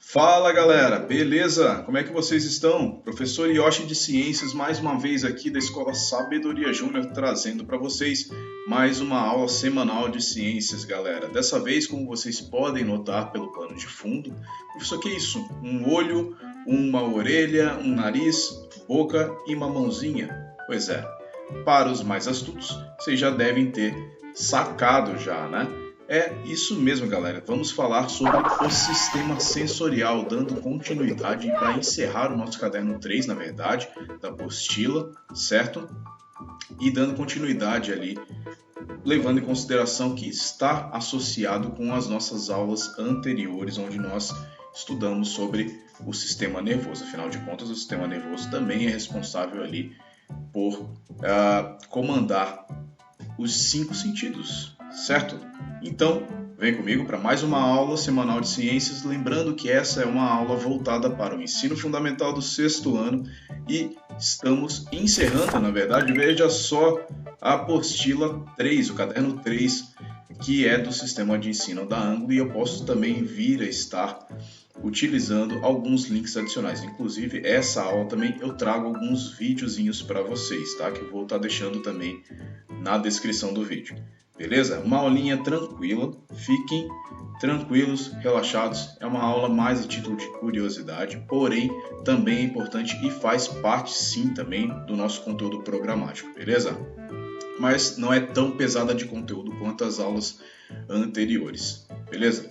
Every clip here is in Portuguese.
Fala galera, beleza? Como é que vocês estão? Professor Yoshi de Ciências mais uma vez aqui da Escola Sabedoria Júnior trazendo para vocês mais uma aula semanal de ciências, galera. Dessa vez, como vocês podem notar pelo plano de fundo, professor, que é isso? Um olho, uma orelha, um nariz, boca e uma mãozinha? Pois é, para os mais astutos, vocês já devem ter sacado já, né? É isso mesmo, galera. Vamos falar sobre o sistema sensorial, dando continuidade para encerrar o nosso caderno 3, na verdade, da apostila, certo? E dando continuidade ali, levando em consideração que está associado com as nossas aulas anteriores, onde nós estudamos sobre o sistema nervoso. Afinal de contas, o sistema nervoso também é responsável ali por comandar os 5 sentidos, certo? Então, vem comigo para mais uma aula semanal de ciências, lembrando que essa é uma aula voltada para o ensino fundamental do 6º ano e estamos encerrando, na verdade, veja só a apostila 3, o caderno 3, que é do sistema de ensino da Anglo, e eu posso também vir a estar utilizando alguns links adicionais. Inclusive, essa aula também eu trago alguns videozinhos para vocês, tá? Que eu vou estar deixando também na descrição do vídeo. Beleza? Uma aulinha tranquila, fiquem tranquilos, relaxados. É uma aula mais a título de curiosidade, porém também é importante e faz parte sim também do nosso conteúdo programático, beleza? Mas não é tão pesada de conteúdo quanto as aulas anteriores, beleza?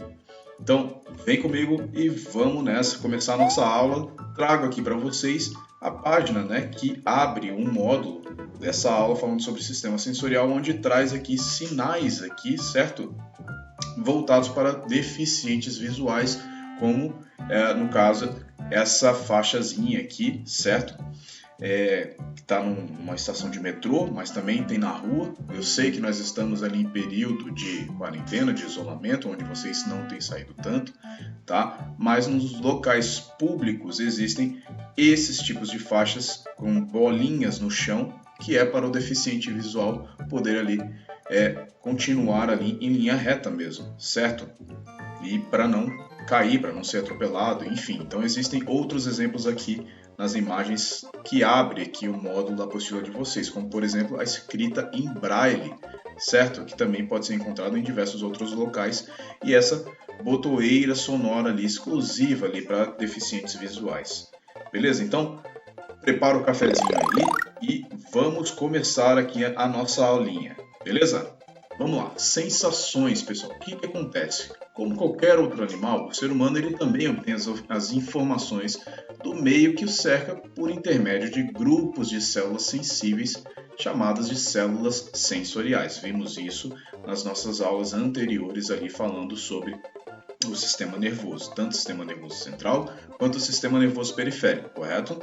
Então, vem comigo e vamos nessa, começar a nossa aula. Trago aqui para vocês a página, né, que abre um módulo dessa aula falando sobre o sistema sensorial, onde traz aqui sinais aqui, certo? Voltados para deficientes visuais, como no caso essa faixazinha aqui, certo? Que está numa estação de metrô, mas também tem na rua. Eu sei que nós estamos ali em período de quarentena, de isolamento, onde vocês não têm saído tanto, tá? Mas nos locais públicos existem esses tipos de faixas com bolinhas no chão, que é para o deficiente visual poder ali continuar ali em linha reta mesmo, certo? E para não cair, para não ser atropelado, enfim. Então existem outros exemplos aqui nas imagens que abre aqui o módulo da apostila de vocês, como por exemplo a escrita em braille, certo? Que também pode ser encontrado em diversos outros locais, e essa botoeira sonora ali exclusiva ali para deficientes visuais. Beleza? Então, prepara o cafezinho aí e vamos começar aqui a nossa aulinha. Beleza? Vamos lá, sensações, pessoal. O que acontece? Como qualquer outro animal, o ser humano ele também obtém as informações do meio que o cerca por intermédio de grupos de células sensíveis chamadas de células sensoriais. Vimos isso nas nossas aulas anteriores ali falando sobre o sistema nervoso, tanto o sistema nervoso central quanto o sistema nervoso periférico, correto?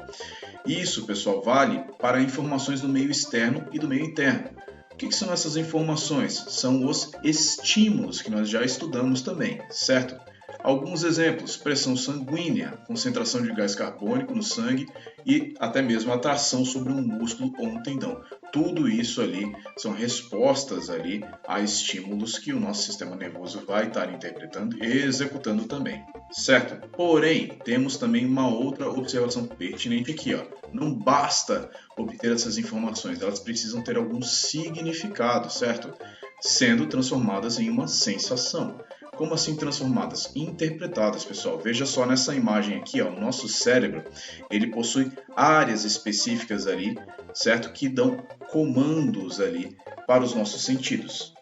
Isso, pessoal, vale para informações do meio externo e do meio interno. O que são essas informações? São os estímulos que nós já estudamos também, certo? Alguns exemplos: pressão sanguínea, concentração de gás carbônico no sangue e até mesmo atração sobre um músculo ou um tendão. Tudo isso ali são respostas ali a estímulos que o nosso sistema nervoso vai estar interpretando e executando também, certo? Porém, temos também uma outra observação pertinente aqui, ó. Não basta obter essas informações, elas precisam ter algum significado, certo? Sendo transformadas em uma sensação. Como assim transformadas? Interpretadas, pessoal. Veja só nessa imagem aqui, ó, o nosso cérebro, ele possui áreas específicas ali, certo? Que dão comandos ali para os nossos sentidos,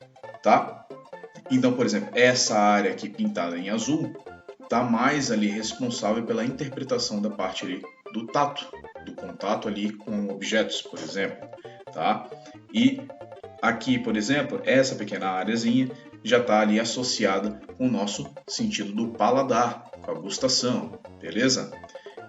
tá? Então, por exemplo, essa área aqui pintada em azul está mais ali responsável pela interpretação da parte ali do tato, do contato ali com objetos, por exemplo, tá? E aqui, por exemplo, essa pequena áreazinha já está ali associada com o nosso sentido do paladar, com a gustação, beleza?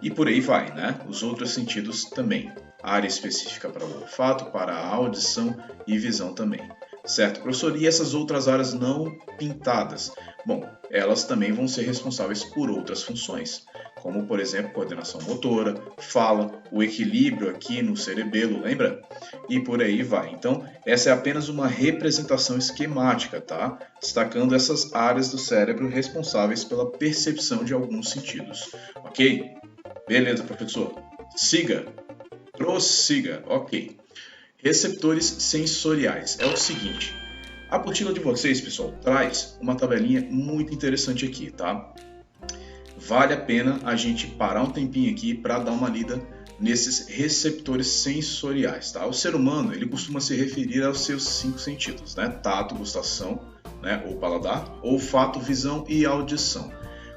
E por aí vai, né? Os outros sentidos também. Área específica para o olfato, para a audição e visão também. Certo, professor? E essas outras áreas não pintadas? Bom, elas também vão ser responsáveis por outras funções, como por exemplo coordenação motora, fala, o equilíbrio aqui no cerebelo, lembra? E por aí vai. Então essa é apenas uma representação esquemática, tá? Destacando essas áreas do cérebro responsáveis pela percepção de alguns sentidos, ok? Beleza, professor. Siga, prossiga, ok. Receptores sensoriais. É o seguinte, a apostila de vocês, pessoal, traz uma tabelinha muito interessante aqui, tá? Vale a pena a gente parar um tempinho aqui para dar uma lida nesses receptores sensoriais, tá? O ser humano, ele costuma se referir aos seus 5 sentidos, né? Tato, gustação, né? Ou paladar, olfato, visão e audição,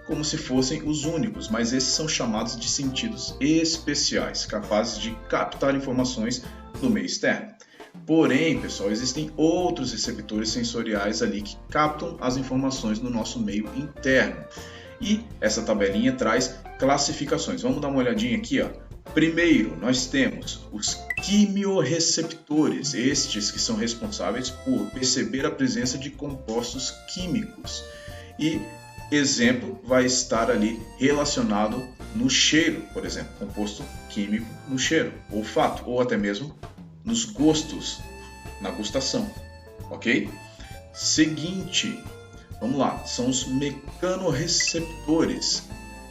como se fossem os únicos, mas esses são chamados de sentidos especiais, capazes de captar informações do meio externo. Porém, pessoal, existem outros receptores sensoriais ali que captam as informações no nosso meio interno. E essa tabelinha traz classificações. Vamos dar uma olhadinha aqui, ó. Primeiro, nós temos os quimiorreceptores, estes que são responsáveis por perceber a presença de compostos químicos. E exemplo vai estar ali relacionado no cheiro, por exemplo, composto químico no cheiro, olfato, ou até mesmo nos gostos, na gustação, ok? Seguinte, vamos lá, são os mecanorreceptores.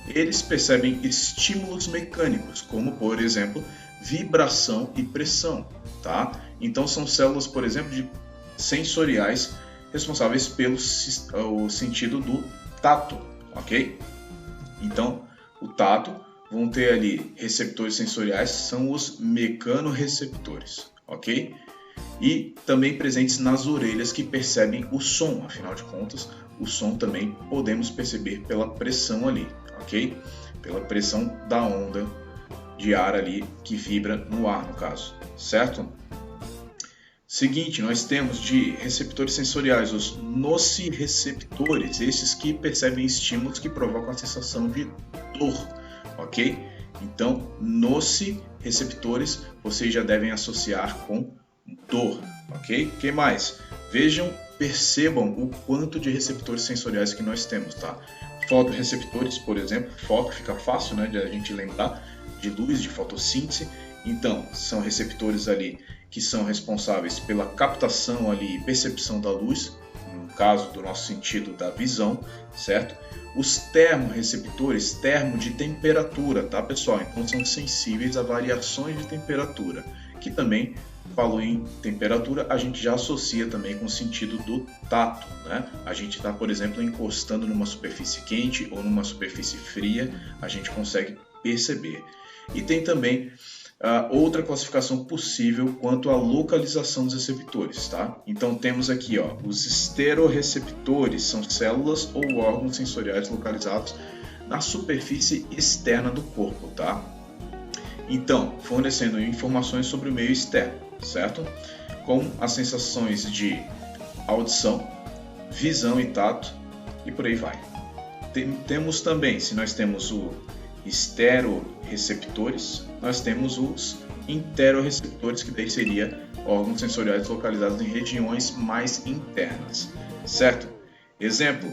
Eles percebem estímulos mecânicos, como por exemplo, vibração e pressão, tá? Então são células, por exemplo, sensoriais responsáveis pelo sentido do tato, ok? Então, o tato vão ter ali receptores sensoriais, são os mecanorreceptores, ok? E também presentes nas orelhas que percebem o som, afinal de contas, o som também podemos perceber pela pressão ali, ok? Pela pressão da onda de ar ali que vibra no ar, no caso, certo? Seguinte, nós temos de receptores sensoriais os nociceptores, esses que percebem estímulos que provocam a sensação de dor, ok? Então, nociceptores vocês já devem associar com dor, ok? O que mais? Vejam, percebam o quanto de receptores sensoriais que nós temos, tá? Fotorreceptores, por exemplo, foto fica fácil, né, de a gente lembrar, de luz, de fotossíntese. Então, são receptores ali que são responsáveis pela captação ali e percepção da luz, no caso do nosso sentido da visão, certo? Os termorreceptores, termo de temperatura, tá, pessoal? Então são sensíveis a variações de temperatura, que também, falou em temperatura, a gente já associa também com o sentido do tato, né? A gente está, por exemplo, encostando numa superfície quente ou numa superfície fria, a gente consegue perceber. E tem também outra classificação possível quanto à localização dos receptores, tá? Então temos aqui, ó, os esteroreceptores, são células ou órgãos sensoriais localizados na superfície externa do corpo, tá? Então, fornecendo informações sobre o meio externo, certo? Com as sensações de audição, visão e tato e por aí vai. Temos também, se nós temos o esteroreceptores, nós temos os interoreceptores, que daí seria órgãos sensoriais localizados em regiões mais internas, certo? Exemplo,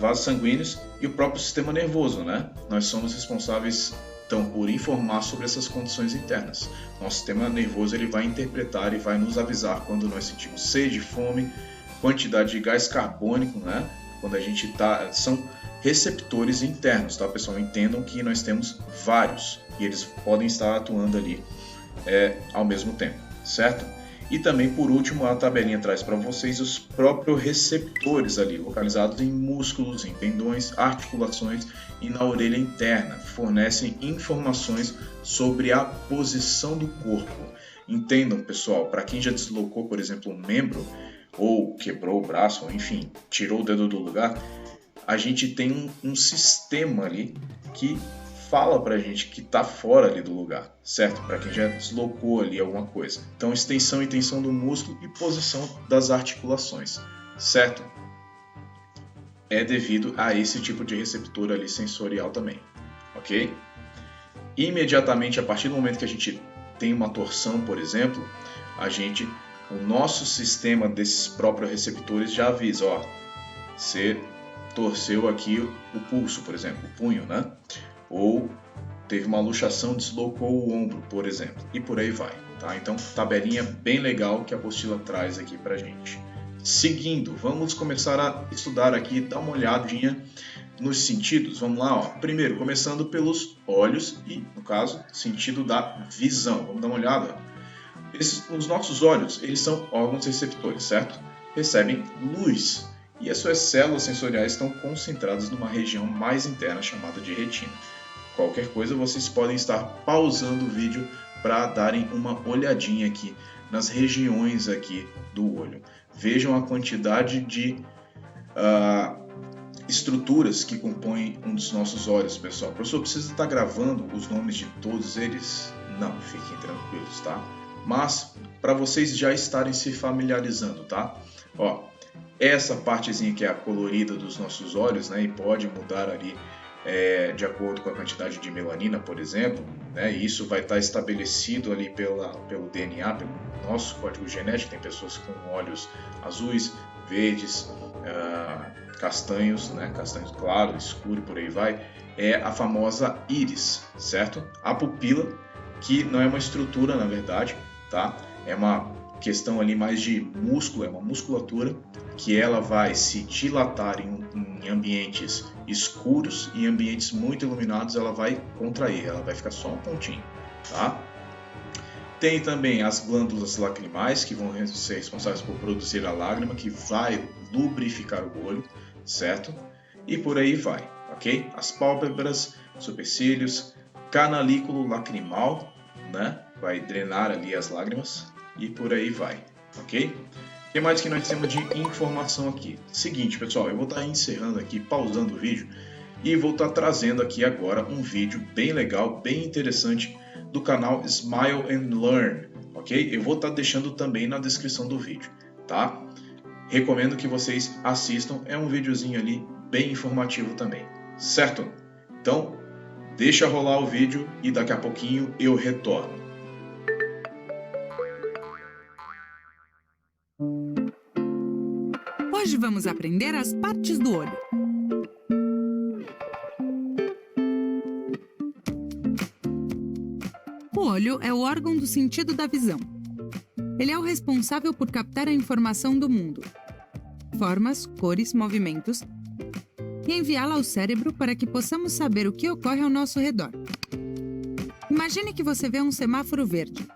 vasos sanguíneos e o próprio sistema nervoso, né? Nós somos responsáveis então por informar sobre essas condições internas. Nosso sistema nervoso ele vai interpretar e vai nos avisar quando nós sentimos sede, fome, quantidade de gás carbônico, né? Quando a gente são receptores internos, tá, pessoal? Entendam que nós temos vários e eles podem estar atuando ali ao mesmo tempo, certo? E também, por último, a tabelinha traz para vocês os próprios receptores ali, localizados em músculos, em tendões, articulações e na orelha interna. Fornecem informações sobre a posição do corpo. Entendam, pessoal, para quem já deslocou, por exemplo, um membro, ou quebrou o braço, ou enfim, tirou o dedo do lugar, a gente tem um sistema ali que fala pra gente que tá fora ali do lugar, certo? Para quem já deslocou ali alguma coisa. Então, extensão e tensão do músculo e posição das articulações, certo? É devido a esse tipo de receptor ali sensorial também, ok? Imediatamente, a partir do momento que a gente tem uma torção, por exemplo, o nosso sistema desses próprios receptores já avisa, ó, você torceu aqui o pulso, por exemplo, o punho, né? ou teve uma luxação, deslocou o ombro, por exemplo, e por aí vai, tá? Então, tabelinha bem legal que a apostila traz aqui pra gente. Seguindo, vamos começar a estudar aqui, dar uma olhadinha nos sentidos. Vamos lá, ó. Primeiro, começando pelos olhos e, no caso, sentido da visão. Vamos dar uma olhada. Os nossos olhos, eles são órgãos receptores, certo? Recebem luz e as suas células sensoriais estão concentradas numa região mais interna chamada de retina. Qualquer coisa, vocês podem estar pausando o vídeo para darem uma olhadinha aqui nas regiões aqui do olho. Vejam a quantidade de estruturas que compõem um dos nossos olhos, pessoal. Professor, precisa estar gravando os nomes de todos eles? Não, fiquem tranquilos, tá? Mas para vocês já estarem se familiarizando, tá? Ó, essa partezinha que é a colorida dos nossos olhos, né, e pode mudar ali de acordo com a quantidade de melanina, por exemplo, né, e isso vai estar estabelecido ali pelo DNA, pelo nosso código genético. Tem pessoas com olhos azuis, verdes, castanhos, né, castanho claro, escuro, por aí vai. É a famosa íris, certo? A pupila, que não é uma estrutura, na verdade, tá? É uma questão ali mais de músculo, é uma musculatura que ela vai se dilatar em ambientes escuros e em ambientes muito iluminados ela vai contrair, ela vai ficar só um pontinho, tá? Tem também as glândulas lacrimais, que vão ser responsáveis por produzir a lágrima, que vai lubrificar o olho, certo? E por aí vai, ok? As pálpebras, supercílios, canalículo lacrimal, né? Vai drenar ali as lágrimas e por aí vai, ok? O que mais que nós temos de informação aqui? Seguinte, pessoal, eu vou estar encerrando aqui, pausando o vídeo e vou estar trazendo aqui agora um vídeo bem legal, bem interessante do canal Smile and Learn, ok? Eu vou estar deixando também na descrição do vídeo, tá? Recomendo que vocês assistam, é um videozinho ali bem informativo também, certo? Então, deixa rolar o vídeo e daqui a pouquinho eu retorno. Hoje vamos aprender as partes do olho. O olho é o órgão do sentido da visão. Ele é o responsável por captar a informação do mundo, formas, cores, movimentos, e enviá-la ao cérebro para que possamos saber o que ocorre ao nosso redor. Imagine que você vê um semáforo verde.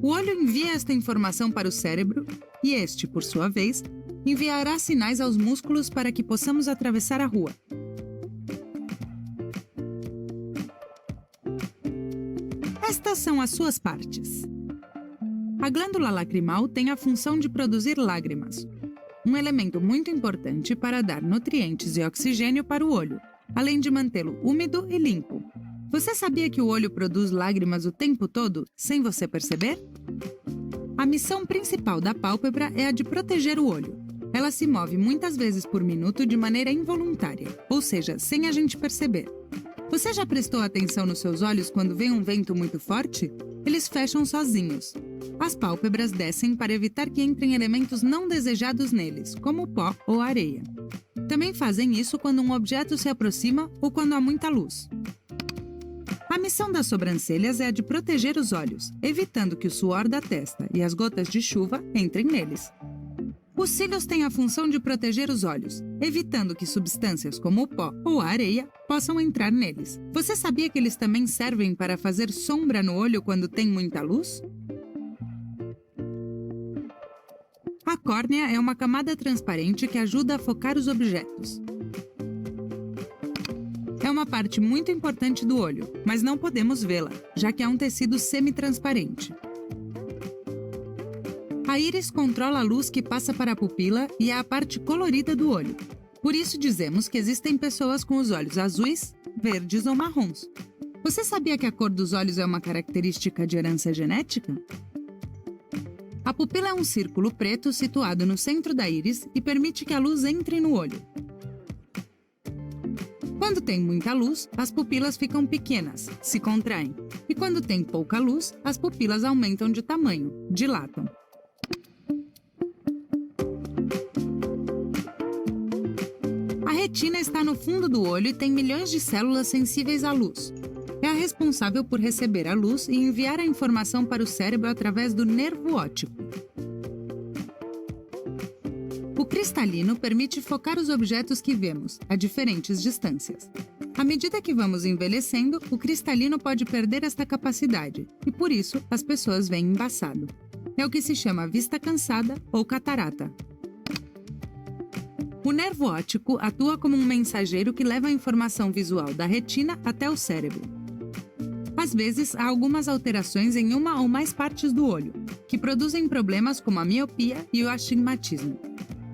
O olho envia esta informação para o cérebro e este, por sua vez, enviará sinais aos músculos para que possamos atravessar a rua. Estas são as suas partes. A glândula lacrimal tem a função de produzir lágrimas, um elemento muito importante para dar nutrientes e oxigênio para o olho, além de mantê-lo úmido e limpo. Você sabia que o olho produz lágrimas o tempo todo, sem você perceber? A missão principal da pálpebra é a de proteger o olho. Ela se move muitas vezes por minuto de maneira involuntária, ou seja, sem a gente perceber. Você já prestou atenção nos seus olhos quando vem um vento muito forte? Eles fecham sozinhos. As pálpebras descem para evitar que entrem elementos não desejados neles, como pó ou areia. Também fazem isso quando um objeto se aproxima ou quando há muita luz. A missão das sobrancelhas é a de proteger os olhos, evitando que o suor da testa e as gotas de chuva entrem neles. Os cílios têm a função de proteger os olhos, evitando que substâncias como o pó ou a areia possam entrar neles. Você sabia que eles também servem para fazer sombra no olho quando tem muita luz? A córnea é uma camada transparente que ajuda a focar os objetos. É uma parte muito importante do olho, mas não podemos vê-la, já que é um tecido semi-transparente. A íris controla a luz que passa para a pupila e é a parte colorida do olho. Por isso dizemos que existem pessoas com os olhos azuis, verdes ou marrons. Você sabia que a cor dos olhos é uma característica de herança genética? A pupila é um círculo preto situado no centro da íris e permite que a luz entre no olho. Quando tem muita luz, as pupilas ficam pequenas, se contraem. E quando tem pouca luz, as pupilas aumentam de tamanho, dilatam. A retina está no fundo do olho e tem milhões de células sensíveis à luz. É a responsável por receber a luz e enviar a informação para o cérebro através do nervo óptico. O cristalino permite focar os objetos que vemos, a diferentes distâncias. À medida que vamos envelhecendo, o cristalino pode perder esta capacidade, e por isso as pessoas veem embaçado. É o que se chama vista cansada ou catarata. O nervo óptico atua como um mensageiro que leva a informação visual da retina até o cérebro. Às vezes, há algumas alterações em uma ou mais partes do olho, que produzem problemas como a miopia e o astigmatismo.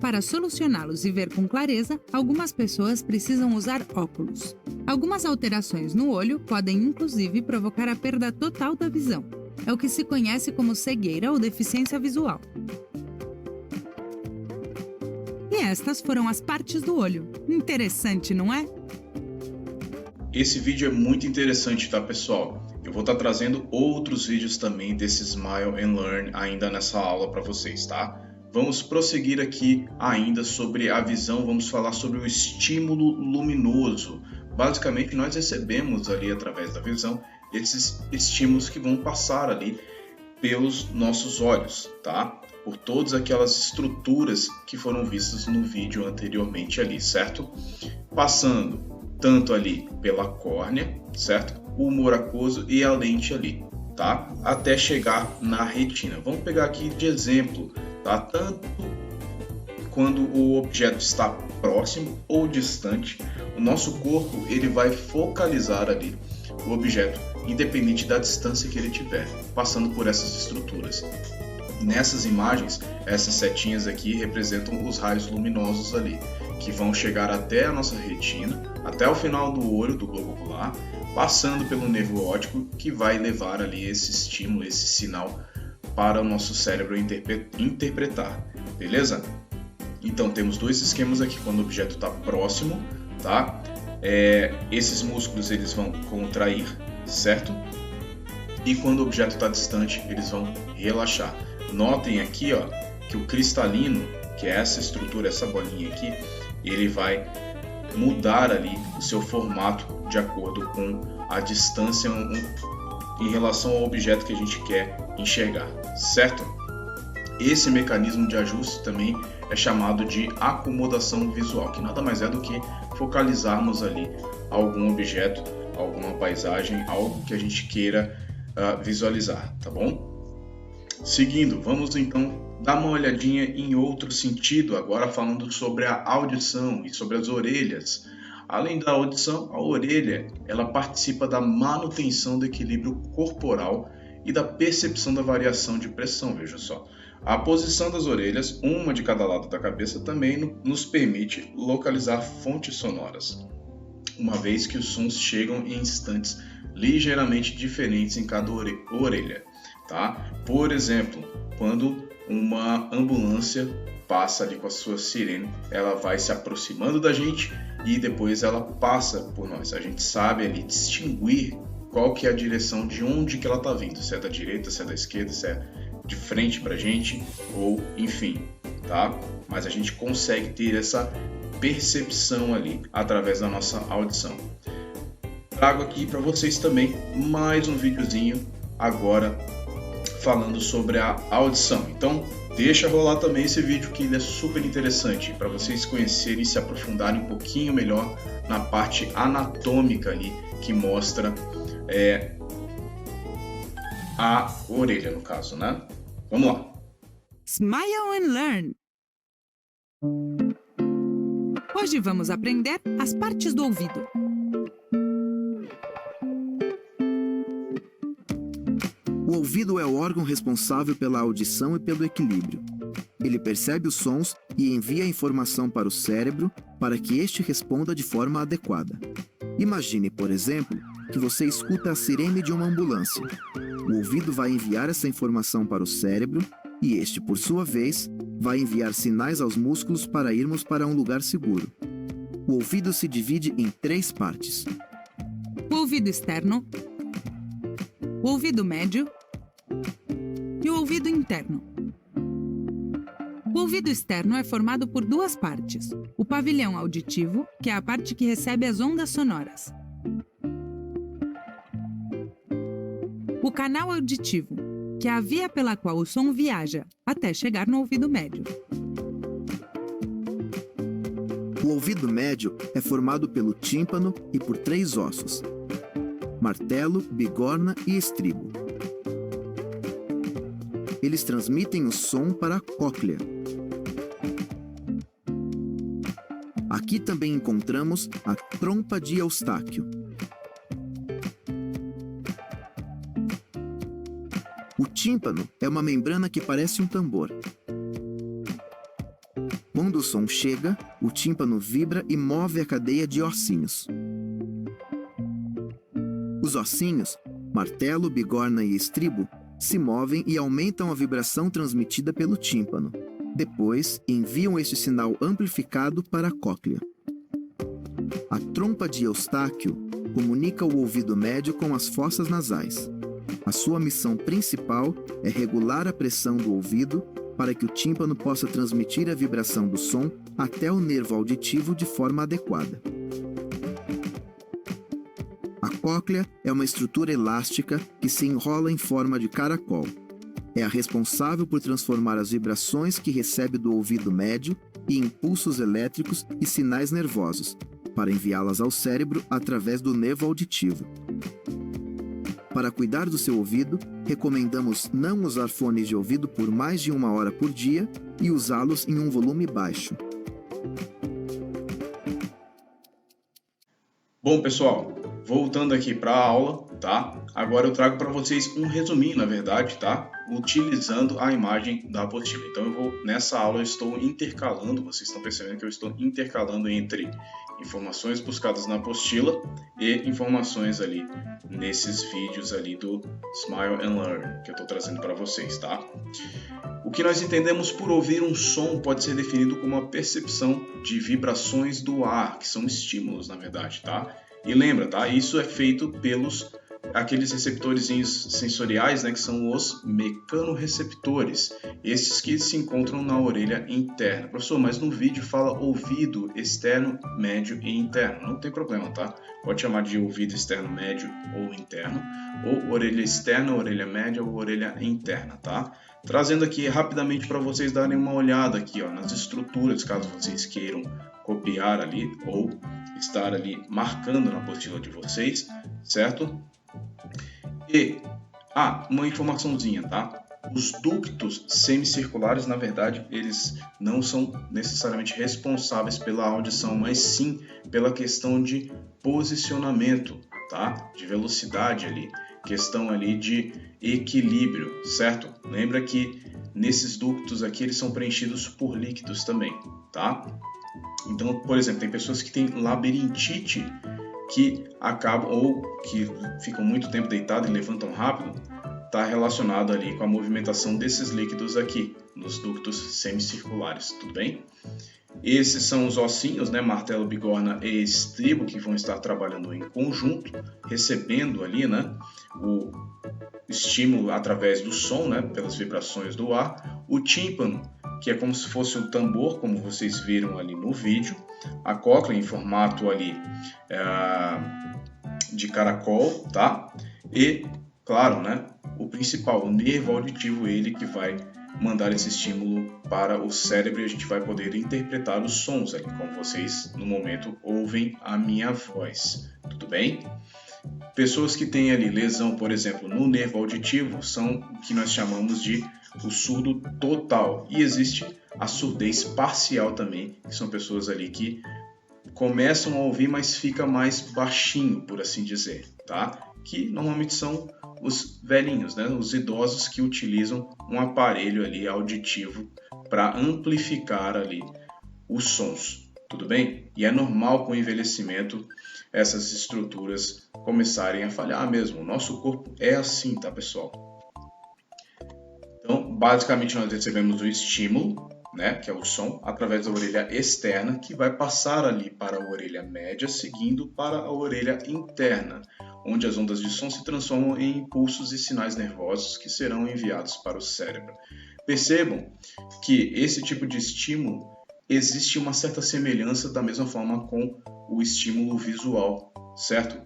Para solucioná-los e ver com clareza, algumas pessoas precisam usar óculos. Algumas alterações no olho podem, inclusive, provocar a perda total da visão. É o que se conhece como cegueira ou deficiência visual. E estas foram as partes do olho. Interessante, não é? Esse vídeo é muito interessante, tá, pessoal? Eu vou estar trazendo outros vídeos também desse Smile and Learn ainda nessa aula para vocês, tá? Vamos prosseguir aqui ainda sobre a visão, vamos falar sobre o estímulo luminoso. Basicamente, nós recebemos ali através da visão esses estímulos que vão passar ali pelos nossos olhos, tá? Por todas aquelas estruturas que foram vistas no vídeo anteriormente ali, certo? Passando tanto ali pela córnea, certo? O humor aquoso e a lente ali, tá? Até chegar na retina. Vamos pegar aqui de exemplo, tá? Tanto quando o objeto está próximo ou distante, o nosso corpo ele vai focalizar ali o objeto, independente da distância que ele tiver, passando por essas estruturas. Nessas imagens, essas setinhas aqui representam os raios luminosos ali, que vão chegar até a nossa retina, até o final do olho, do globo ocular, passando pelo nervo óptico, que vai levar ali esse estímulo, esse sinal para o nosso cérebro interpretar, beleza? Então temos dois esquemas aqui, quando o objeto está próximo, tá? Esses músculos eles vão contrair, certo? E quando o objeto está distante, eles vão relaxar. Notem aqui, ó, que o cristalino, que é essa estrutura, essa bolinha aqui, ele vai mudar ali o seu formato de acordo com a distância em relação ao objeto que a gente quer enxergar, certo? Esse mecanismo de ajuste também é chamado de acomodação visual, que nada mais é do que focalizarmos ali algum objeto, alguma paisagem, algo que a gente queira visualizar, tá bom? Seguindo, vamos então dar uma olhadinha em outro sentido, agora falando sobre a audição e sobre as orelhas. Além da audição, a orelha ela participa da manutenção do equilíbrio corporal e da percepção da variação de pressão, veja só. A posição das orelhas, uma de cada lado da cabeça, também nos permite localizar fontes sonoras, uma vez que os sons chegam em instantes ligeiramente diferentes em cada orelha. Tá? Por exemplo, quando uma ambulância passa ali com a sua sirene, ela vai se aproximando da gente e depois ela passa por nós. A gente sabe ali distinguir qual que é a direção de onde que ela está vindo, se é da direita, se é da esquerda, se é de frente para a gente ou enfim, tá? Mas a gente consegue ter essa percepção ali através da nossa audição. Trago aqui para vocês também mais um videozinho agora falando sobre a audição. Então, deixa rolar também esse vídeo que ele é super interessante para vocês conhecerem e se aprofundarem um pouquinho melhor na parte anatômica ali que mostra a orelha, no caso, né? Vamos lá. Smile and Learn. Hoje vamos aprender as partes do ouvido. O ouvido é o órgão responsável pela audição e pelo equilíbrio. Ele percebe os sons e envia a informação para o cérebro para que este responda de forma adequada. Imagine, por exemplo, que você escuta a sirene de uma ambulância. O ouvido vai enviar essa informação para o cérebro e este, por sua vez, vai enviar sinais aos músculos para irmos para um lugar seguro. O ouvido se divide em 3 partes. O ouvido externo, o ouvido médio e o ouvido interno. O ouvido externo é formado por duas partes: o pavilhão auditivo, que é a parte que recebe as ondas sonoras, o canal auditivo, que é a via pela qual o som viaja até chegar no ouvido médio. O ouvido médio é formado pelo tímpano e por 3 ossos: martelo, bigorna e estribo. Eles transmitem o som para a cóclea. Aqui também encontramos a trompa de Eustáquio. O tímpano é uma membrana que parece um tambor. Quando o som chega, o tímpano vibra e move a cadeia de ossinhos. Os ossinhos, martelo, bigorna e estribo, se movem e aumentam a vibração transmitida pelo tímpano. Depois, enviam este sinal amplificado para a cóclea. A trompa de Eustáquio comunica o ouvido médio com as fossas nasais. A sua missão principal é regular a pressão do ouvido para que o tímpano possa transmitir a vibração do som até o nervo auditivo de forma adequada. A cóclea é uma estrutura elástica que se enrola em forma de caracol. É a responsável por transformar as vibrações que recebe do ouvido médio em impulsos elétricos e sinais nervosos, para enviá-las ao cérebro através do nervo auditivo. Para cuidar do seu ouvido, recomendamos não usar fones de ouvido por mais de 1 hora por dia e usá-los em um volume baixo. Bom, pessoal, voltando aqui para a aula, tá? Agora eu trago para vocês um resuminho, na verdade, tá? Utilizando a imagem da apostila. Então, nessa aula eu estou intercalando, vocês estão percebendo que eu estou intercalando entre informações buscadas na apostila e informações ali nesses vídeos ali do Smile and Learn que eu estou trazendo para vocês, tá? O que nós entendemos por ouvir um som pode ser definido como a percepção de vibrações do ar, que são estímulos, na verdade, tá? E lembra, tá? Isso é feito pelos aqueles receptores sensoriais, né, que são os mecanorreceptores, esses que se encontram na orelha interna. Professor, mas no vídeo fala ouvido externo, médio e interno. Não tem problema, tá? Pode chamar de ouvido externo, médio ou interno, ou orelha externa, orelha média ou orelha interna, tá? Trazendo aqui rapidamente para vocês darem uma olhada aqui, ó, nas estruturas, caso vocês queiram copiar ali ou estar ali marcando na apostila de vocês, certo? E, uma informaçãozinha, tá? Os ductos semicirculares, na verdade, eles não são necessariamente responsáveis pela audição, mas sim pela questão de posicionamento, tá? De velocidade ali, questão ali de equilíbrio, certo? Lembra que nesses ductos aqui eles são preenchidos por líquidos também, tá? Então, por exemplo, tem pessoas que têm labirintite que acabam ou que ficam muito tempo deitados e levantam rápido, está relacionado ali com a movimentação desses líquidos aqui nos ductos semicirculares, tudo bem? Esses são os ossinhos, né, martelo, bigorna e estribo, que vão estar trabalhando em conjunto, recebendo ali, né, o estímulo através do som, né, pelas vibrações do ar. O tímpano, que é como se fosse um tambor, como vocês viram ali no vídeo. A cóclea em formato ali de caracol, tá? E, claro, né, o principal, o nervo auditivo, ele que vai mandar esse estímulo para o cérebro e a gente vai poder interpretar os sons ali, como vocês no momento ouvem a minha voz, tudo bem? Pessoas que têm ali lesão, por exemplo, no nervo auditivo, são o que nós chamamos de o surdo total. E existe a surdez parcial também, que são pessoas ali que começam a ouvir, mas fica mais baixinho, por assim dizer, tá? Que normalmente são os velhinhos, né? Os idosos que utilizam um aparelho ali auditivo para amplificar ali os sons, tudo bem? E é normal com o envelhecimento essas estruturas começarem a falhar mesmo. O nosso corpo é assim, tá, pessoal? Então, basicamente nós recebemos o estímulo, né, que é o som, através da orelha externa, que vai passar ali para a orelha média, seguindo para a orelha interna. onde as ondas de som se transformam em impulsos e sinais nervosos que serão enviados para o cérebro. Percebam que esse tipo de estímulo existe uma certa semelhança da mesma forma com o estímulo visual, certo?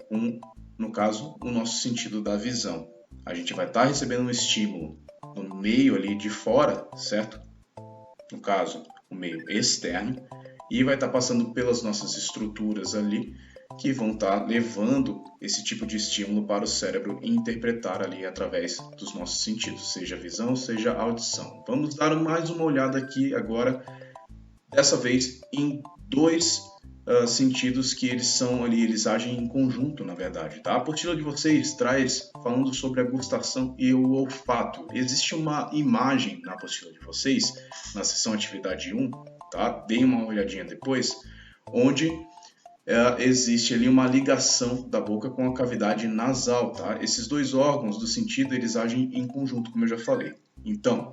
No caso, o nosso sentido da visão. A gente vai estar recebendo um estímulo no meio ali de fora, certo? No caso, o meio externo, e vai estar passando pelas nossas estruturas ali, que vão estar levando esse tipo de estímulo para o cérebro interpretar ali através dos nossos sentidos, seja visão, seja audição. Vamos dar mais uma olhada aqui agora, dessa vez em dois sentidos que eles agem em conjunto, na verdade. Tá? A apostila de vocês traz falando sobre a gustação e o olfato. Existe uma imagem na apostila de vocês, na seção atividade 1, tá? Deem uma olhadinha depois, onde existe ali uma ligação da boca com a cavidade nasal, tá? Esses dois órgãos do sentido, eles agem em conjunto, como eu já falei. Então,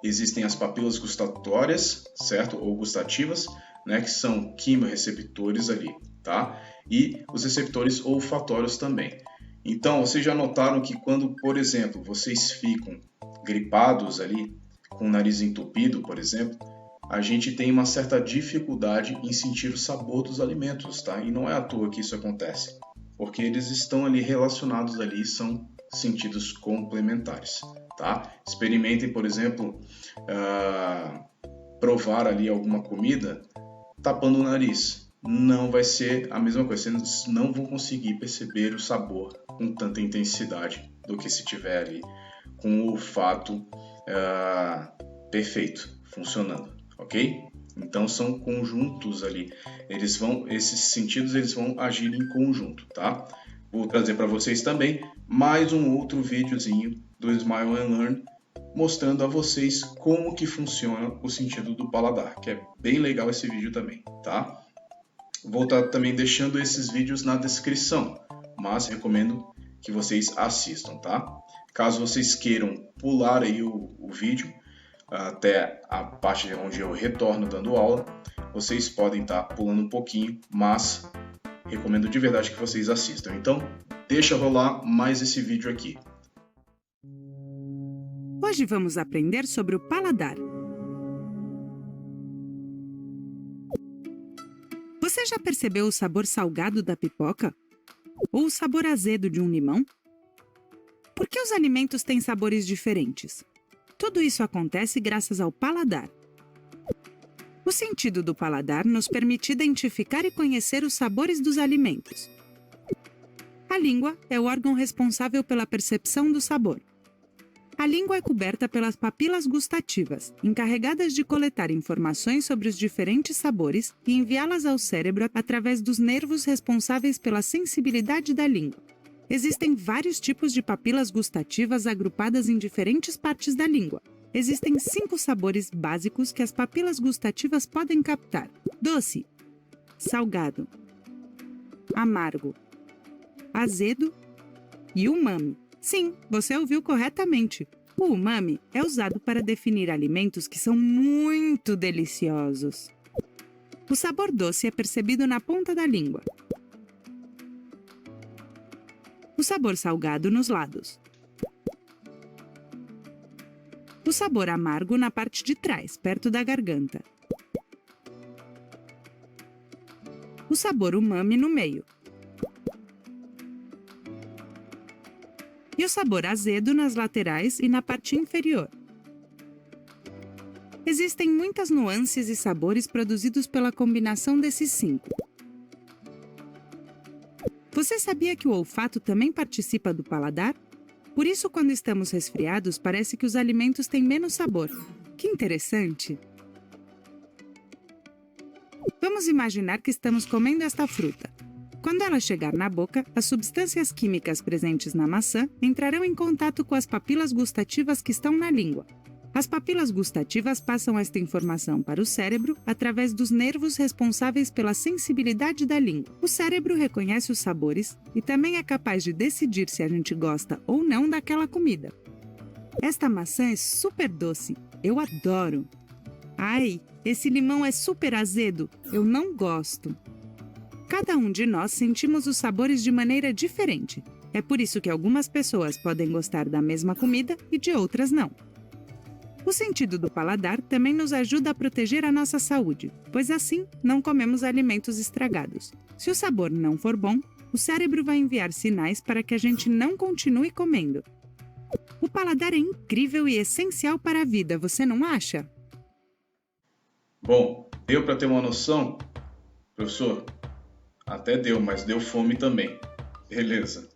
existem as papilas gustatórias, certo? Ou gustativas, né? Que são quimiorreceptores ali, tá? E os receptores olfatórios também. Então, vocês já notaram que quando, por exemplo, vocês ficam gripados ali, com o nariz entupido, por exemplo, a gente tem uma certa dificuldade em sentir o sabor dos alimentos, tá? E não é à toa que isso acontece, porque eles estão ali relacionados ali, são sentidos complementares, tá? Experimentem, por exemplo, provar ali alguma comida tapando o nariz. Não vai ser a mesma coisa, vocês não vão conseguir perceber o sabor com tanta intensidade do que se tiver ali com o olfato perfeito, funcionando. Ok? Então são conjuntos ali, esses sentidos eles vão agir em conjunto, tá? Vou trazer para vocês também mais um outro videozinho do Smile and Learn, mostrando a vocês como que funciona o sentido do paladar, que é bem legal esse vídeo também, tá? Vou estar também deixando esses vídeos na descrição, mas recomendo que vocês assistam, tá? Caso vocês queiram pular aí o vídeo, até a parte onde eu retorno dando aula, vocês podem estar pulando um pouquinho, mas recomendo de verdade que vocês assistam. Então, deixa rolar mais esse vídeo aqui. Hoje vamos aprender sobre o paladar. Você já percebeu o sabor salgado da pipoca? Ou o sabor azedo de um limão? Por que os alimentos têm sabores diferentes? Tudo isso acontece graças ao paladar. O sentido do paladar nos permite identificar e conhecer os sabores dos alimentos. A língua é o órgão responsável pela percepção do sabor. A língua é coberta pelas papilas gustativas, encarregadas de coletar informações sobre os diferentes sabores e enviá-las ao cérebro através dos nervos responsáveis pela sensibilidade da língua. Existem vários tipos de papilas gustativas agrupadas em diferentes partes da língua. Existem 5 sabores básicos que as papilas gustativas podem captar: doce, salgado, amargo, azedo e umami. Sim, você ouviu corretamente. O umami é usado para definir alimentos que são muito deliciosos. O sabor doce é percebido na ponta da língua. O sabor salgado nos lados. O sabor amargo na parte de trás, perto da garganta. O sabor umami no meio. E o sabor azedo nas laterais e na parte inferior. Existem muitas nuances e sabores produzidos pela combinação desses 5. Você sabia que o olfato também participa do paladar? Por isso, quando estamos resfriados, parece que os alimentos têm menos sabor. Que interessante! Vamos imaginar que estamos comendo esta fruta. Quando ela chegar na boca, as substâncias químicas presentes na maçã entrarão em contato com as papilas gustativas que estão na língua. As papilas gustativas passam esta informação para o cérebro através dos nervos responsáveis pela sensibilidade da língua. O cérebro reconhece os sabores e também é capaz de decidir se a gente gosta ou não daquela comida. Esta maçã é super doce. Eu adoro. Ai, esse limão é super azedo. Eu não gosto. Cada um de nós sentimos os sabores de maneira diferente. É por isso que algumas pessoas podem gostar da mesma comida e de outras não. O sentido do paladar também nos ajuda a proteger a nossa saúde, pois assim não comemos alimentos estragados. Se o sabor não for bom, o cérebro vai enviar sinais para que a gente não continue comendo. O paladar é incrível e essencial para a vida, você não acha? Bom, deu para ter uma noção, professor? Até deu, mas deu fome também. Beleza.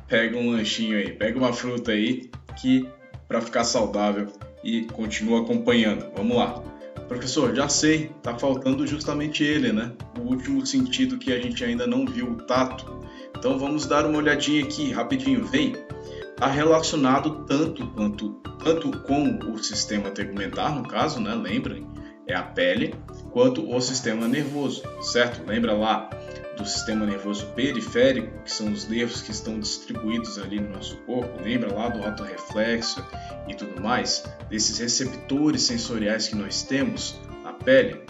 Pega um lanchinho aí, pega uma fruta aí que para ficar saudável e continua acompanhando. Vamos lá. Professor, já sei, tá faltando justamente ele, né? O último sentido que a gente ainda não viu, o tato. Então vamos dar uma olhadinha aqui, rapidinho, vem. Está relacionado tanto com o sistema tegumentar, no caso, né? Lembrem, é a pele, quanto o sistema nervoso, certo? Lembra lá do sistema nervoso periférico, que são os nervos que estão distribuídos ali no nosso corpo? Lembra lá do autorreflexo e tudo mais? Desses receptores sensoriais que nós temos na pele,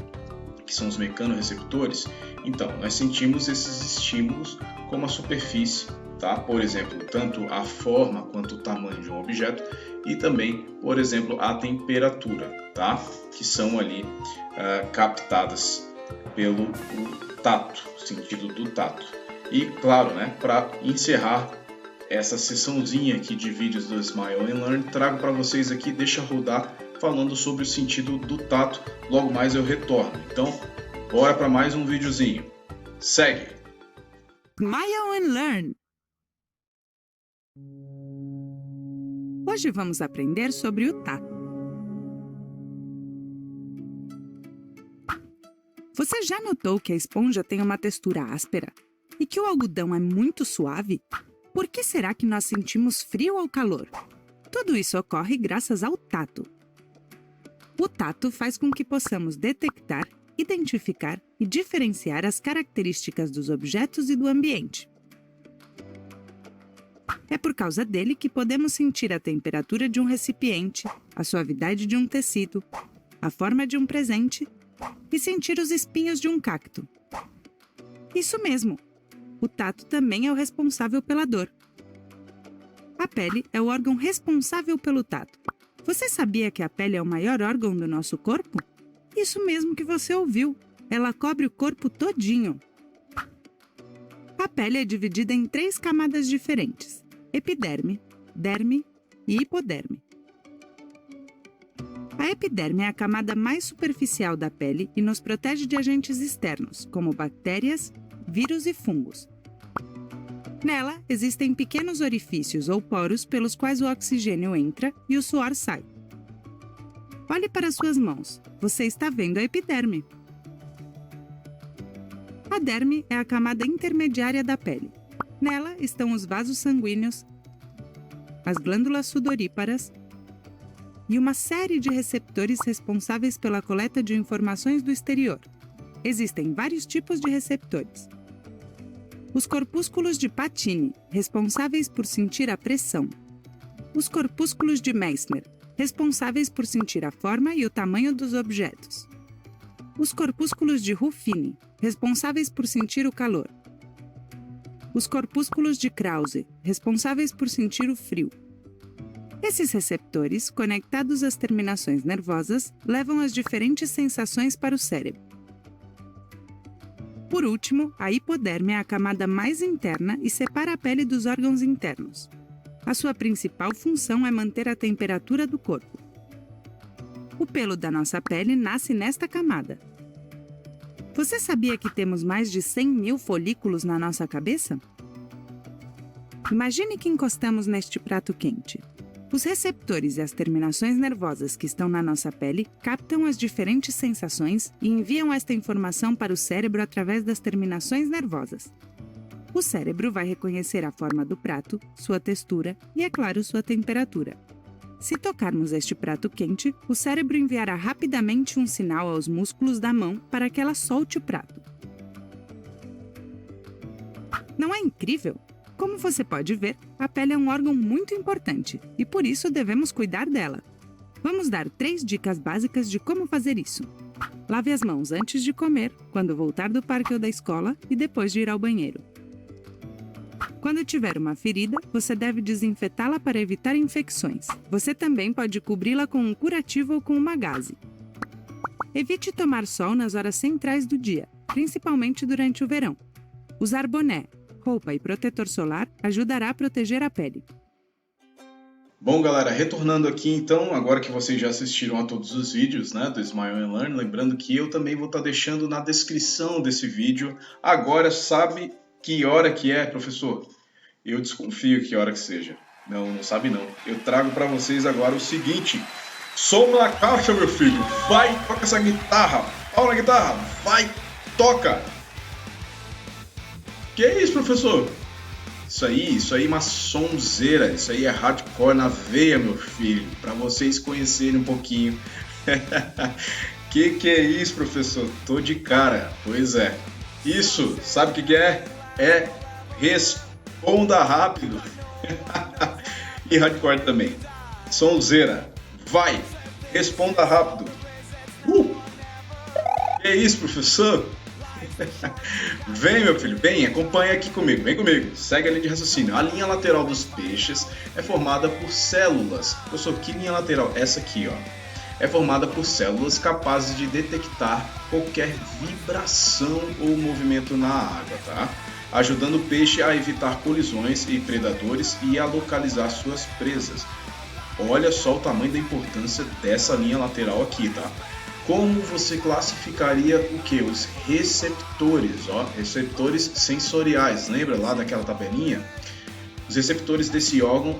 que são os mecanorreceptores? Então, nós sentimos esses estímulos como a superfície, tá? Por exemplo, tanto a forma quanto o tamanho de um objeto e também, por exemplo, a temperatura, tá? Que são ali captadas pelo tato, sentido do tato. E claro, né, para encerrar essa sessãozinha aqui de vídeos do Smile and Learn, trago para vocês aqui, deixa rodar, falando sobre o sentido do tato. Logo mais eu retorno. Então, bora para mais um videozinho. Segue! Smile and Learn. Hoje vamos aprender sobre o tato. Você já notou que a esponja tem uma textura áspera e que o algodão é muito suave? Por que será que nós sentimos frio ou calor? Tudo isso ocorre graças ao tato. O tato faz com que possamos detectar, identificar e diferenciar as características dos objetos e do ambiente. É por causa dele que podemos sentir a temperatura de um recipiente, a suavidade de um tecido, a forma de um presente e sentir os espinhos de um cacto. Isso mesmo! O tato também é o responsável pela dor. A pele é o órgão responsável pelo tato. Você sabia que a pele é o maior órgão do nosso corpo? Isso mesmo que você ouviu. Ela cobre o corpo todinho. A pele é dividida em 3 camadas diferentes: epiderme, derme e hipoderme. A epiderme é a camada mais superficial da pele e nos protege de agentes externos, como bactérias, vírus e fungos. Nela, existem pequenos orifícios ou poros pelos quais o oxigênio entra e o suor sai. Olhe para suas mãos. Você está vendo a epiderme. A derme é a camada intermediária da pele. Nela estão os vasos sanguíneos, as glândulas sudoríparas e uma série de receptores responsáveis pela coleta de informações do exterior. Existem vários tipos de receptores. Os corpúsculos de Pacini, responsáveis por sentir a pressão. Os corpúsculos de Meissner, responsáveis por sentir a forma e o tamanho dos objetos. Os corpúsculos de Ruffini, responsáveis por sentir o calor. Os corpúsculos de Krause, responsáveis por sentir o frio. Esses receptores, conectados às terminações nervosas, levam as diferentes sensações para o cérebro. Por último, a hipoderme é a camada mais interna e separa a pele dos órgãos internos. A sua principal função é manter a temperatura do corpo. O pelo da nossa pele nasce nesta camada. Você sabia que temos mais de 100 mil folículos na nossa cabeça? Imagine que encostamos neste prato quente. Os receptores e as terminações nervosas que estão na nossa pele captam as diferentes sensações e enviam esta informação para o cérebro através das terminações nervosas. O cérebro vai reconhecer a forma do prato, sua textura e, é claro, sua temperatura. Se tocarmos este prato quente, o cérebro enviará rapidamente um sinal aos músculos da mão para que ela solte o prato. Não é incrível? Como você pode ver, a pele é um órgão muito importante e por isso devemos cuidar dela. Vamos dar 3 dicas básicas de como fazer isso. Lave as mãos antes de comer, quando voltar do parque ou da escola e depois de ir ao banheiro. Quando tiver uma ferida, você deve desinfetá-la para evitar infecções. Você também pode cobri-la com um curativo ou com uma gaze. Evite tomar sol nas horas centrais do dia, principalmente durante o verão. Usar boné, roupa e protetor solar ajudará a proteger a pele. Bom, galera, retornando aqui então, agora que vocês já assistiram a todos os vídeos, né, do Smile and Learn, lembrando que eu também vou estar deixando na descrição desse vídeo. Agora, sabe que hora que é, professor? Eu desconfio que hora que seja. Não sabe não. Eu trago para vocês agora o seguinte: som na caixa, meu filho. Vai, toca essa guitarra. Pau na guitarra. Vai, toca. Que é isso, professor? Isso aí é uma sonzeira, isso aí é hardcore na veia, meu filho, para vocês conhecerem um pouquinho. Que é isso, professor? Tô de cara. Pois é. Isso, sabe o que é? É responda rápido. E hardcore também. Sonzeira. Vai, responda rápido. Que é isso, professor? Vem, meu filho, vem, acompanha aqui comigo, vem comigo, segue a linha de raciocínio. A linha lateral dos peixes é formada por células. Professor, que linha lateral? Essa aqui, ó. É formada por células capazes de detectar qualquer vibração ou movimento na água, tá? Ajudando o peixe a evitar colisões e predadores e a localizar suas presas. Olha só o tamanho da importância dessa linha lateral aqui, tá? Como você classificaria o que? Os receptores, ó, receptores sensoriais. Lembra lá daquela tabelinha? Os receptores desse órgão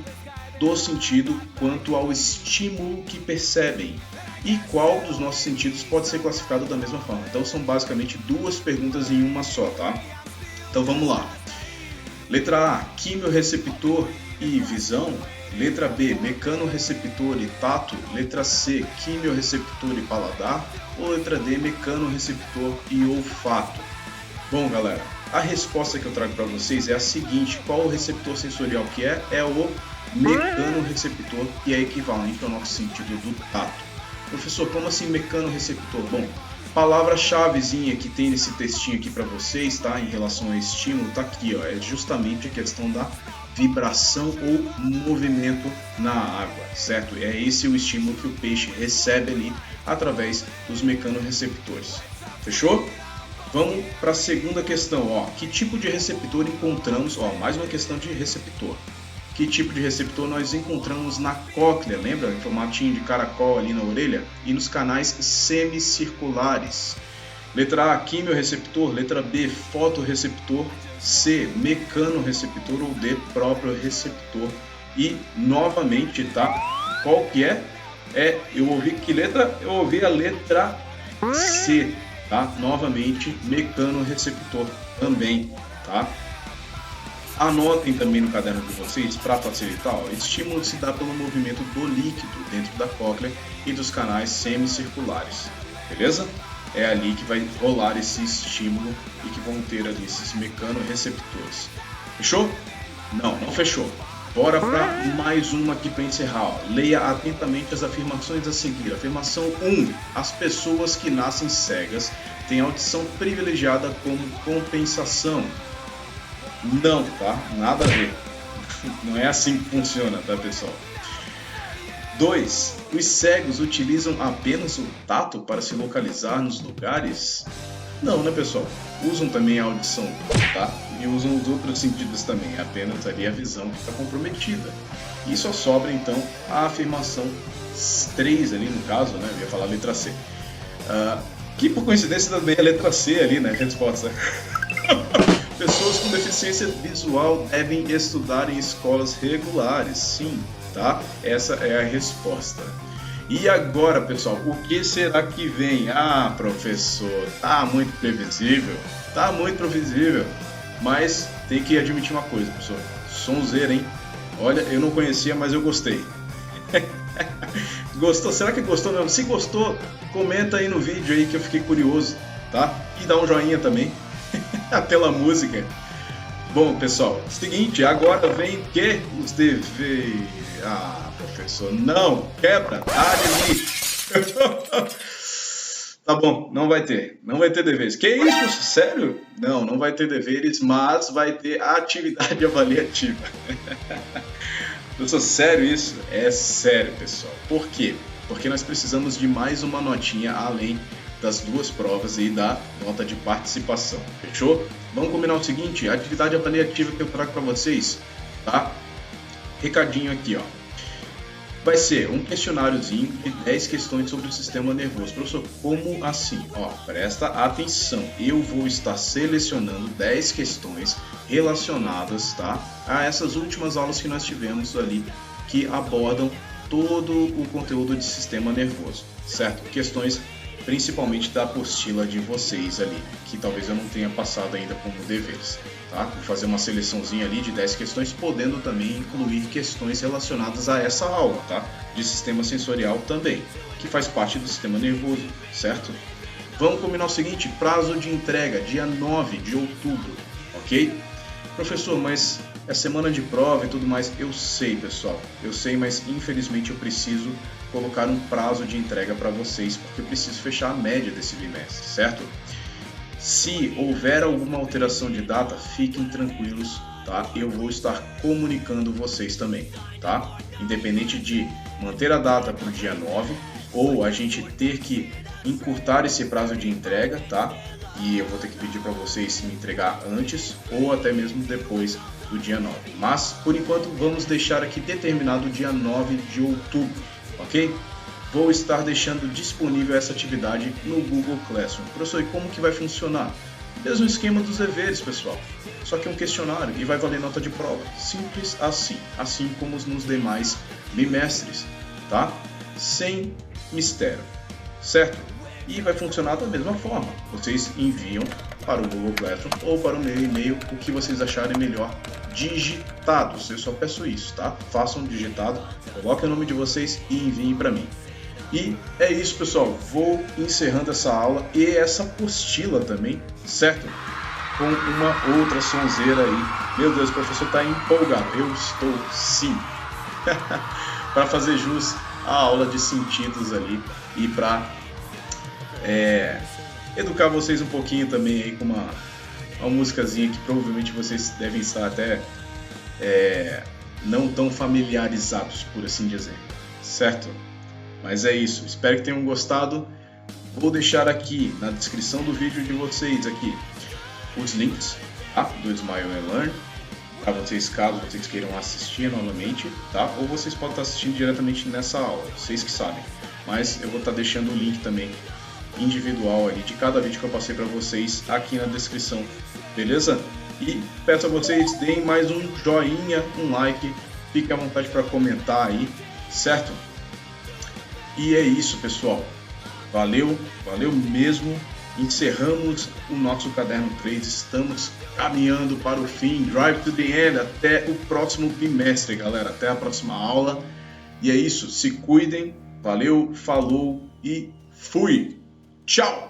do sentido quanto ao estímulo que percebem. E qual dos nossos sentidos pode ser classificado da mesma forma? Então são basicamente duas perguntas em uma só, tá? Então vamos lá. Letra A, quimiorreceptor e visão. Letra B, mecanorreceptor e tato. Letra C, quimiorreceptor e paladar. Ou letra D, mecanorreceptor e olfato. Bom, galera, a resposta que eu trago para vocês é a seguinte: qual o receptor sensorial que é? É o mecanorreceptor, e é equivalente ao nosso sentido do tato. Professor, como assim mecanorreceptor? Bom, palavra-chavezinha que tem nesse textinho aqui para vocês, tá? Em relação ao estímulo, tá aqui, ó. É justamente a questão da vibração ou movimento na água, certo? É esse o estímulo que o peixe recebe ali através dos mecanorreceptores. Fechou? Vamos para a segunda questão, ó. Que tipo de receptor encontramos? Ó, mais uma questão de receptor. Que tipo de receptor nós encontramos na cóclea? Lembra? Em formatinho de caracol ali na orelha? E nos canais semicirculares. Letra A, quimiorreceptor. Letra B, fotorreceptor. C, mecanorreceptor. Ou D, próprio receptor. E, novamente, tá? Qual que é? Eu ouvi que letra? Eu ouvi a letra C, tá? Novamente, mecanorreceptor também, tá? Anotem também no caderno de vocês, para facilitar, ó, estímulo se dá pelo movimento do líquido dentro da cóclea e dos canais semicirculares, beleza? É ali que vai rolar esse estímulo e que vão ter ali esses mecanorreceptores. Fechou? Não fechou. Bora para mais uma aqui para encerrar. Ó. Leia atentamente as afirmações a seguir. Afirmação 1. As pessoas que nascem cegas têm audição privilegiada como compensação. Não, tá? Nada a ver. Não é assim que funciona, tá, pessoal? 2. Os cegos utilizam apenas o tato para se localizar nos lugares? Não, né, pessoal? Usam também a audição, tá? E usam os outros sentidos também, apenas ali a visão que está comprometida. E só sobra, então, a afirmação 3 ali, no caso, né? Eu ia falar a letra C. Que, por coincidência, também é a letra C ali, né? Resposta. Pessoas com deficiência visual devem estudar em escolas regulares, sim, tá? Essa é a resposta. E agora, pessoal, o que será que vem? Ah, professor, tá muito previsível, mas tem que admitir uma coisa, professor, sonzeira, hein? Olha, eu não conhecia, mas eu gostei. Gostou? Será que gostou mesmo? Se gostou, comenta aí no vídeo aí que eu fiquei curioso, tá? E dá um joinha também. Pela música. Bom, pessoal, seguinte, agora vem que os deveres. Ah, professor, não, quebra, dá ali. Tá bom, não vai ter. Não vai ter deveres. Que isso? Sério? Não vai ter deveres, mas vai ter atividade avaliativa. Professor, sério isso? É sério, pessoal. Por quê? Porque nós precisamos de mais uma notinha além das 2 provas e da nota de participação. Fechou? Vamos combinar o seguinte, a atividade avaliativa que eu trago para vocês, tá? Recadinho aqui, ó. Vai ser um questionáriozinho de 10 questões sobre o sistema nervoso. Professor, como assim? Ó, presta atenção. Eu vou estar selecionando 10 questões relacionadas, tá, a essas últimas aulas que nós tivemos ali, que abordam todo o conteúdo de sistema nervoso, certo? Questões principalmente da apostila de vocês ali, que talvez eu não tenha passado ainda como deveres, tá? Vou fazer uma seleçãozinha ali de 10 questões, podendo também incluir questões relacionadas a essa aula, tá? De sistema sensorial também, que faz parte do sistema nervoso, certo? Vamos combinar o seguinte, prazo de entrega, dia 9 de outubro, ok? Professor, mas é semana de prova e tudo mais. Eu sei, pessoal, eu sei, mas infelizmente eu preciso colocar um prazo de entrega para vocês, porque eu preciso fechar a média desse bimestre, certo? Se houver alguma alteração de data, fiquem tranquilos, tá? Eu vou estar comunicando vocês também, tá? Independente de manter a data para o dia 9 ou a gente ter que encurtar esse prazo de entrega, tá? E eu vou ter que pedir para vocês me entregar antes ou até mesmo depois do dia 9. Mas, por enquanto, vamos deixar aqui determinado o dia 9 de outubro, ok? Vou estar deixando disponível essa atividade no Google Classroom. Professor, e como que vai funcionar? Mesmo esquema dos deveres, pessoal. Só que é um questionário e vai valer nota de prova. Simples assim como nos demais bimestres, tá? Sem mistério, certo? E vai funcionar da mesma forma. Vocês enviam para o Google Classroom ou para o meu e-mail o que vocês acharem melhor digitados. Eu só peço isso, tá? Façam digitado, coloquem o nome de vocês e enviem para mim. E é isso, pessoal. Vou encerrando essa aula e essa apostila também, certo? Com uma outra sonzeira aí. Meu Deus, o professor está empolgado. Eu estou sim. Para fazer jus à aula de sentidos ali e para educar vocês um pouquinho também aí com uma musicazinha que provavelmente vocês devem estar até não tão familiarizados, por assim dizer, certo? Mas é isso, espero que tenham gostado. Vou deixar aqui na descrição do vídeo de vocês aqui os links, tá? Do Smile and Learn, para vocês, caso vocês queiram assistir novamente, tá? Ou vocês podem estar assistindo diretamente nessa aula, vocês que sabem. Mas eu vou estar deixando o link também individual ali de cada vídeo que eu passei para vocês aqui na descrição, beleza? E peço a vocês, deem mais um joinha, um like, fiquem à vontade para comentar aí, certo? E é isso, pessoal. Valeu mesmo. Encerramos o nosso caderno 3, estamos caminhando para o fim, drive to the end, até o próximo bimestre, galera, até a próxima aula. E é isso, se cuidem, valeu, falou e fui! Tchau!